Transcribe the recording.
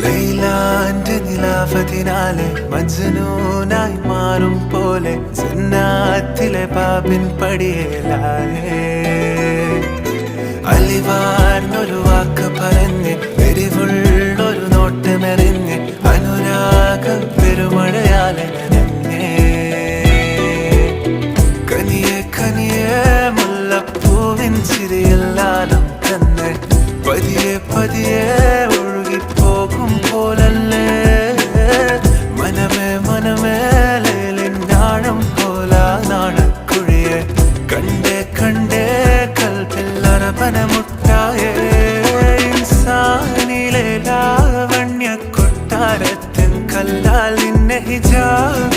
ലൈലാന്റെ നിലാവതിനാലെ മജ്നൂനായി മാറും പോലെ ജന്നാത്തിലെ ബാബിൻ പടിയേലായേ അലിവാർന്നൊരു വാക്ക് പറഞ്ഞ് എരിവുള്ളൊരു നോട്ടമെറിഞ്ഞ് അനുരാഗ പെരുമഴയാലെ നനഞ്ഞേ കനിയെ കനിയെ മുല്ലപ്പൂവിൻ ചിരിയെല്ലാലും തന്നെ പതിയെ പതിയെ ഒഴുകിപ്പോകും പോലല്ലേ മനമേ മനമേ ലേലിനാഴം പോലാ നാണക്കുഴിയെ കണ്ടേ കണ്ടേ കൽപ്പില്ലറപനമുട്ടായേ ഇൻസാനിലെ ലാവണ്യ കൊട്ടാരത്തിൻ കല്ലാൽ നിന്നെ ഹിജാബ്